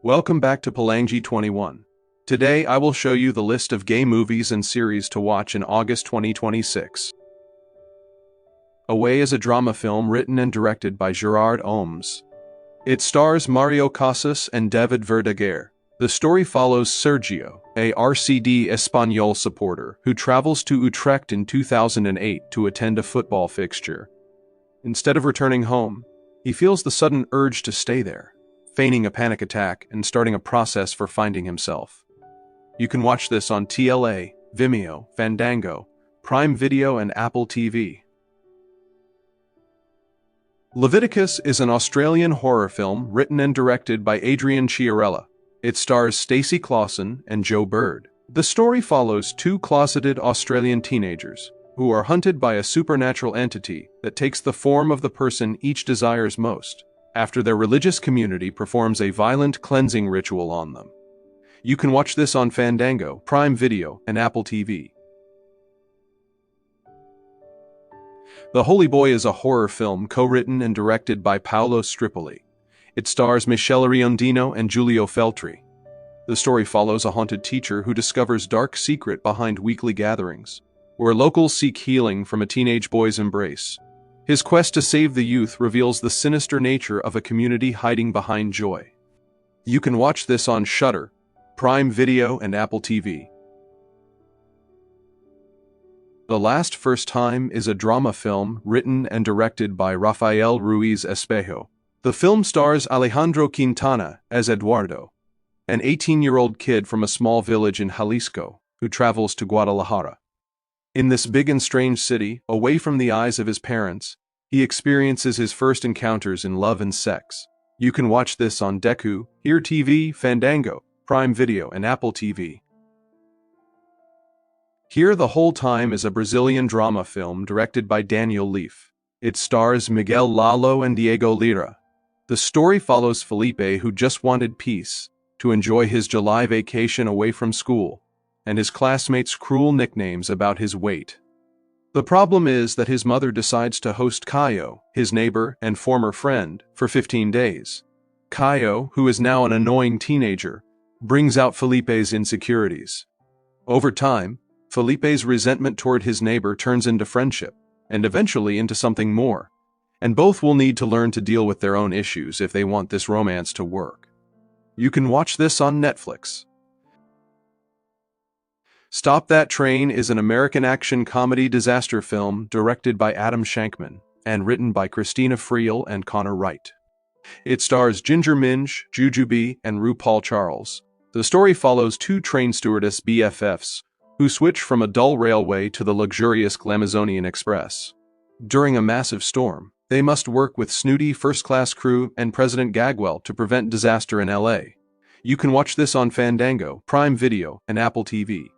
Welcome back to Pelangi 21. Today I will show you the list of gay movies and series to watch in August 2026. Away is a drama film written and directed by Gerard Ohms. It stars Mario Casas and David Verdaguer. The story follows Sergio, a RCD Espanyol supporter who travels to Utrecht in 2008 to attend a football fixture. Instead of returning home, he feels the sudden urge to stay there, feigning a panic attack and starting a process for finding himself. You can watch this on TLA, Vimeo, Fandango, Prime Video and Apple TV. Leviticus is an Australian horror film written and directed by Adrian Chiarella. It stars Stacey Clausen and Joe Bird. The story follows two closeted Australian teenagers who are hunted by a supernatural entity that takes the form of the person each desires most, after their religious community performs a violent cleansing ritual on them. You can watch this on Fandango, Prime Video, and Apple TV. The Holy Boy is a horror film co-written and directed by Paolo Stripoli. It stars Michele Riondino and Giulio Feltri. The story follows a haunted teacher who discovers dark secret behind weekly gatherings, where locals seek healing from a teenage boy's embrace. His quest to save the youth reveals the sinister nature of a community hiding behind joy. You can watch this on Shudder, Prime Video and Apple TV. The Last First Time is a drama film written and directed by Rafael Ruiz Espejo. The film stars Alejandro Quintana as Eduardo, an 18-year-old kid from a small village in Jalisco who travels to Guadalajara. In this big and strange city, away from the eyes of his parents, he experiences his first encounters in love and sex. You can watch this on Deku, Here TV, Fandango, Prime Video, and Apple TV. Here the Whole Time is a Brazilian drama film directed by Daniel Leaf. It stars Miguel Lalo and Diego Lira. The story follows Felipe, who just wanted peace, to enjoy his July vacation away from school, and his classmates' cruel nicknames about his weight. The problem is that his mother decides to host Caio, his neighbor and former friend, for 15 days. Caio, who is now an annoying teenager, brings out Felipe's insecurities. Over time, Felipe's resentment toward his neighbor turns into friendship, and eventually into something more, and both will need to learn to deal with their own issues if they want this romance to work. You can watch this on Netflix. Stop That Train is an American action comedy disaster film directed by Adam Shankman and written by Christina Friel and Connor Wright. It stars Ginger Minge, Jujubee, and RuPaul Charles. The story follows two train stewardess BFFs who switch from a dull railway to the luxurious Glamazonian Express. During a massive storm, they must work with snooty first-class crew and President Gagwell to prevent disaster in LA. You can watch this on Fandango, Prime Video, and Apple TV.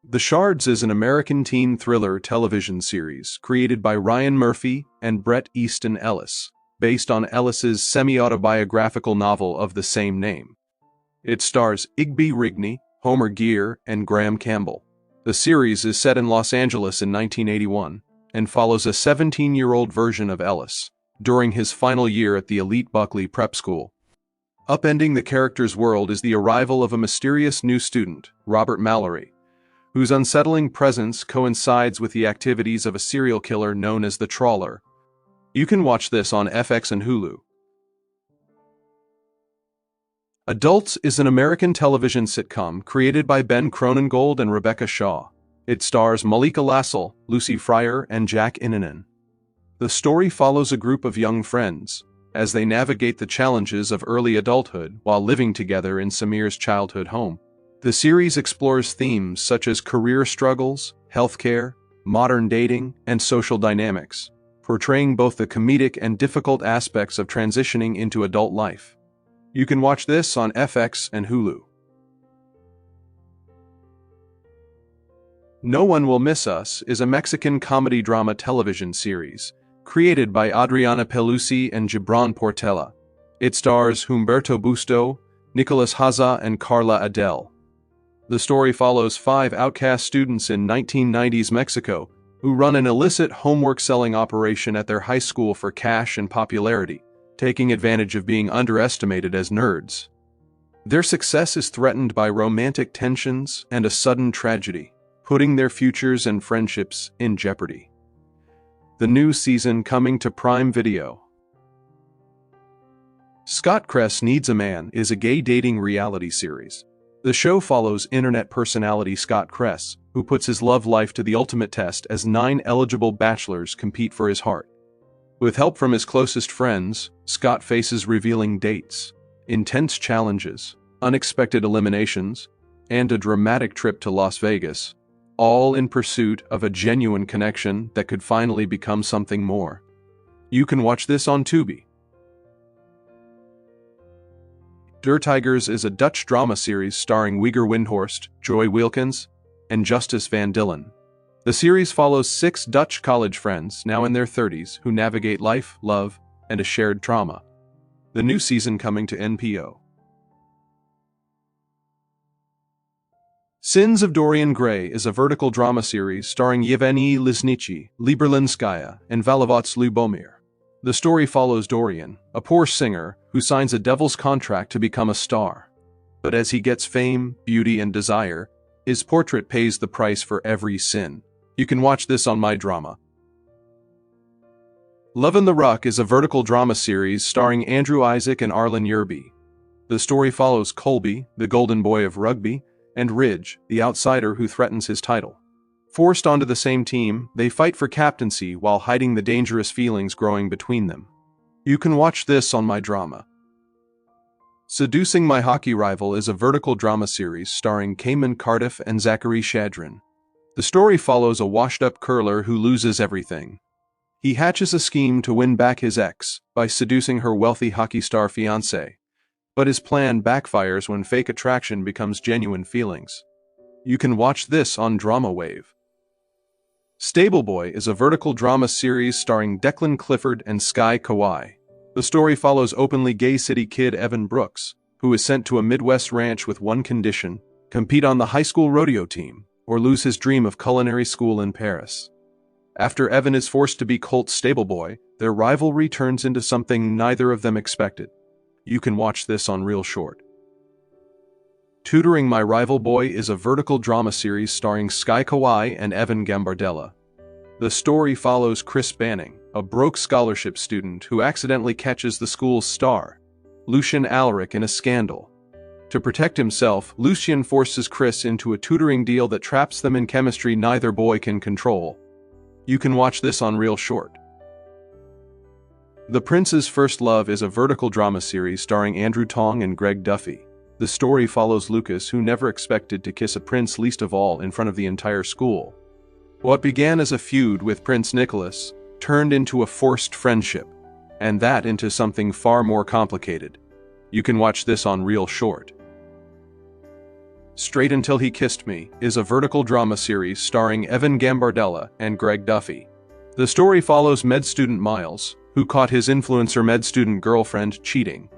The Shards is an American teen thriller television series created by Ryan Murphy and Bret Easton Ellis, based on Ellis's semi-autobiographical novel of the same name. It stars Igby Rigney, Homer Gear, and Graham Campbell. The series is set in Los Angeles in 1981 and follows a 17-year-old version of Ellis during his final year at the elite Buckley Prep School. Upending the character's world is the arrival of a mysterious new student, Robert Mallory, whose unsettling presence coincides with the activities of a serial killer known as the Trawler. You can watch this on FX and Hulu. Adults is an American television sitcom created by Ben Cronengold and Rebecca Shaw. It stars Malika Lassell, Lucy Fryer, and Jack Innanen. The story follows a group of young friends as they navigate the challenges of early adulthood while living together in Samir's childhood home. The series explores themes such as career struggles, healthcare, modern dating, and social dynamics, portraying both the comedic and difficult aspects of transitioning into adult life. You can watch this on FX and Hulu. No One Will Miss Us is a Mexican comedy drama television series created by Adriana Pelusi and Gibran Portela. It stars Humberto Busto, Nicolas Haza, and Carla Adele. The story follows 5 outcast students in 1990s Mexico who run an illicit homework selling operation at their high school for cash and popularity, taking advantage of being underestimated as nerds. Their success is threatened by romantic tensions and a sudden tragedy, putting their futures and friendships in jeopardy. The new season coming to Prime Video. Scott Kress Needs a Man is a gay dating reality series. The show follows internet personality Scott Kress, who puts his love life to the ultimate test as 9 eligible bachelors compete for his heart. With help from his closest friends, Scott faces revealing dates, intense challenges, unexpected eliminations, and a dramatic trip to Las Vegas, all in pursuit of a genuine connection that could finally become something more. You can watch this on Tubi. Der Tigers is a Dutch drama series starring Wieger Windhorst, Joy Wilkins, and Justus van Dillen. The series follows 6 Dutch college friends, now in their 30s, who navigate life, love, and a shared trauma. The new season coming to NPO. Sins of Dorian Gray is a vertical drama series starring Yevgeny Liznichi, Liberlinskaya, and Valavots Lubomir. The story follows Dorian, a poor singer who signs a devil's contract to become a star. But as he gets fame, beauty, and desire, his portrait pays the price for every sin. You can watch this on My Drama. Love in the Ruck is a vertical drama series starring Andrew Isaac and Arlen Yerby. The story follows Colby, the golden boy of rugby, and Ridge, the outsider who threatens his title. Forced onto the same team, they fight for captaincy while hiding the dangerous feelings growing between them. You can watch this on My Drama. Seducing My Hockey Rival is a vertical drama series starring Cayman Cardiff and Zachary Shadrin. The story follows a washed-up curler who loses everything. He hatches a scheme to win back his ex by seducing her wealthy hockey star fiancé. But his plan backfires when fake attraction becomes genuine feelings. You can watch this on Drama Wave. Stable Boy is a vertical drama series starring Declan Clifford and Sky Kawai. The story follows openly gay city kid Evan Brooks, who is sent to a Midwest ranch with one condition: compete on the high school rodeo team, or lose his dream of culinary school in Paris. After Evan is forced to be Colt's stable boy, their rivalry turns into something neither of them expected. You can watch this on Real Short. Tutoring My Rival Boy is a vertical drama series starring Sky Kawai and Evan Gambardella. The story follows Chris Banning, a broke scholarship student who accidentally catches the school's star, Lucien Alaric, in a scandal. To protect himself, Lucien forces Chris into a tutoring deal that traps them in chemistry neither boy can control. You can watch this on Real Short. The Prince's First Love is a vertical drama series starring Andrew Tong and Greg Duffy. The story follows Lucas, who never expected to kiss a prince, least of all in front of the entire school. What began as a feud with Prince Nicholas turned into a forced friendship, and that into something far more complicated. You can watch this on Real Short. Straight Until He Kissed Me is a vertical drama series starring Evan Gambardella and Greg Duffy. The story follows med student Miles, who caught his influencer med student girlfriend cheating.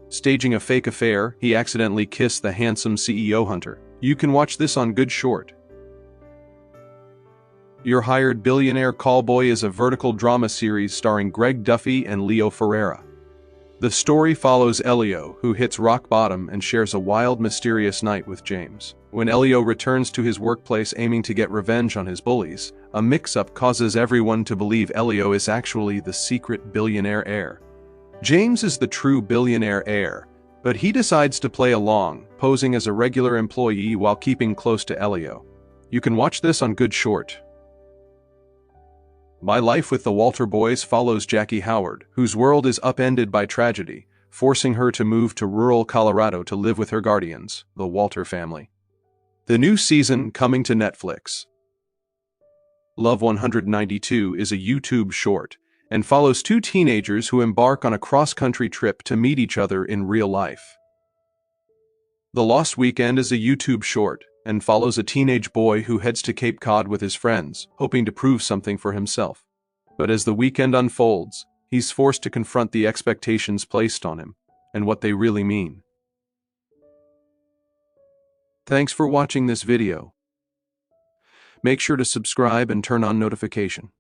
Staging a fake affair, he accidentally kissed the handsome CEO Hunter. You can watch this on Good Short. Your Hired Billionaire Callboy is a vertical drama series starring Greg Duffy and Leo Ferreira. The story follows Elio, who hits rock bottom and shares a wild, mysterious night with James. When Elio returns to his workplace aiming to get revenge on his bullies, a mix-up causes everyone to believe Elio is actually the secret billionaire heir. James is the true billionaire heir, but he decides to play along, posing as a regular employee while keeping close to Elio. You can watch this on Good Short. My Life with the Walter Boys follows Jackie Howard, whose world is upended by tragedy, forcing her to move to rural Colorado to live with her guardians, the Walter family. The new season coming to Netflix. Love 192 is a YouTube short, and follows 2 teenagers who embark on a cross-country trip to meet each other in real life. The Lost Weekend is a YouTube short, and follows a teenage boy who heads to Cape Cod with his friends, hoping to prove something for himself. But as the weekend unfolds, he's forced to confront the expectations placed on him, and what they really mean. Thanks for watching this video. Make sure to subscribe and turn on notification.